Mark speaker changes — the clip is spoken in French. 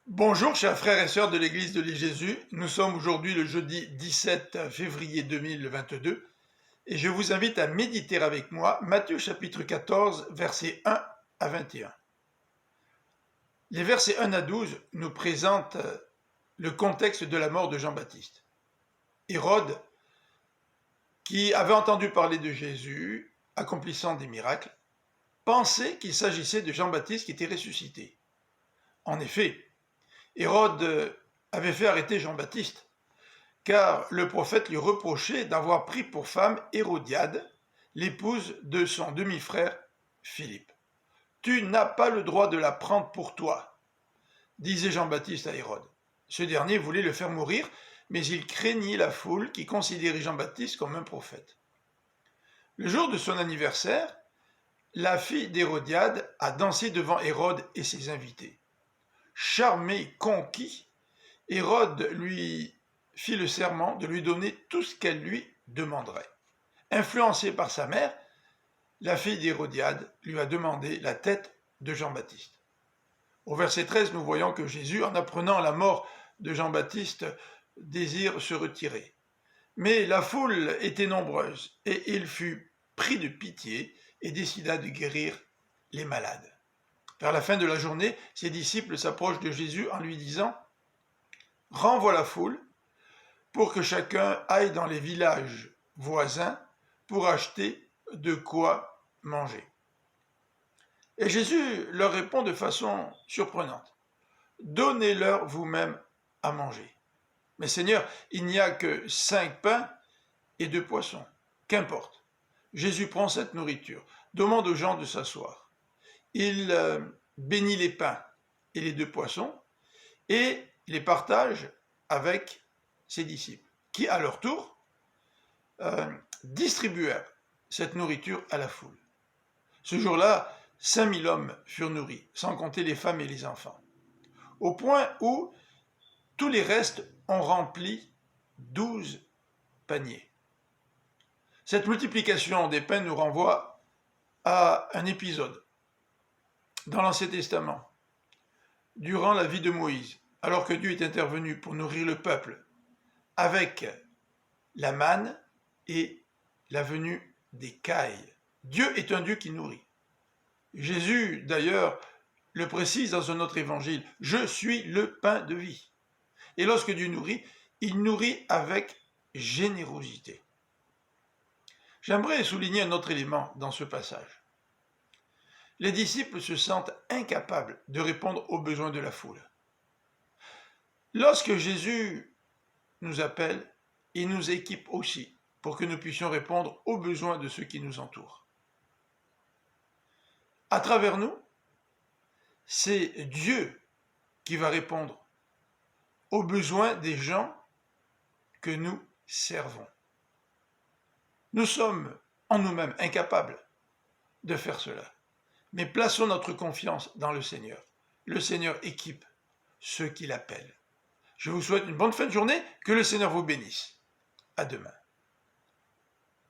Speaker 1: Bonjour chers frères et sœurs de l'Église de Jésus, nous sommes aujourd'hui le jeudi 17 février 2022 et je vous invite à méditer avec moi Matthieu chapitre 14 versets 1 à 21. Les versets 1 à 12 nous présentent le contexte de la mort de Jean-Baptiste. Hérode, qui avait entendu parler de Jésus accomplissant des miracles, pensait qu'il s'agissait de Jean-Baptiste qui était ressuscité. En effet, Hérode avait fait arrêter Jean-Baptiste, car le prophète lui reprochait d'avoir pris pour femme Hérodiade, l'épouse de son demi-frère Philippe. « Tu n'as pas le droit de la prendre pour toi », disait Jean-Baptiste à Hérode. Ce dernier voulait le faire mourir, mais il craignit la foule qui considérait Jean-Baptiste comme un prophète. Le jour de son anniversaire, la fille d'Hérodiade a dansé devant Hérode et ses invités. Charmé, conquis, Hérode lui fit le serment de lui donner tout ce qu'elle lui demanderait. Influencée par sa mère, la fille d'Hérodiade lui a demandé la tête de Jean-Baptiste. Au verset 13, nous voyons que Jésus, en apprenant la mort de Jean-Baptiste, désire se retirer. Mais la foule était nombreuse et il fut pris de pitié et décida de guérir les malades. Vers la fin de la journée, ses disciples s'approchent de Jésus en lui disant « Renvoie la foule pour que chacun aille dans les villages voisins pour acheter de quoi manger. » Et Jésus leur répond de façon surprenante « Donnez-leur vous-même à manger. » « Mais Seigneur, il n'y a que 5 pains et 2 poissons. Qu'importe. » Jésus prend cette nourriture, demande aux gens de s'asseoir. Il bénit les pains et les 2 poissons et les partage avec ses disciples, qui à leur tour distribuèrent cette nourriture à la foule. Ce jour-là, 5000 hommes furent nourris, sans compter les femmes et les enfants, au point où tous les restes ont rempli 12 paniers. Cette multiplication des pains nous renvoie à un épisode dans l'Ancien Testament, durant la vie de Moïse, alors que Dieu est intervenu pour nourrir le peuple avec la manne et la venue des cailles. Dieu est un Dieu qui nourrit. Jésus, d'ailleurs, le précise dans un autre évangile, « Je suis le pain de vie ». Et lorsque Dieu nourrit, il nourrit avec générosité. J'aimerais souligner un autre élément dans ce passage. Les disciples se sentent incapables de répondre aux besoins de la foule. Lorsque Jésus nous appelle, il nous équipe aussi pour que nous puissions répondre aux besoins de ceux qui nous entourent. À travers nous, c'est Dieu qui va répondre aux besoins des gens que nous servons. Nous sommes en nous-mêmes incapables de faire cela. Mais plaçons notre confiance dans le Seigneur. Le Seigneur équipe ceux qui l'appellent. Je vous souhaite une bonne fin de journée, que le Seigneur vous bénisse. À demain.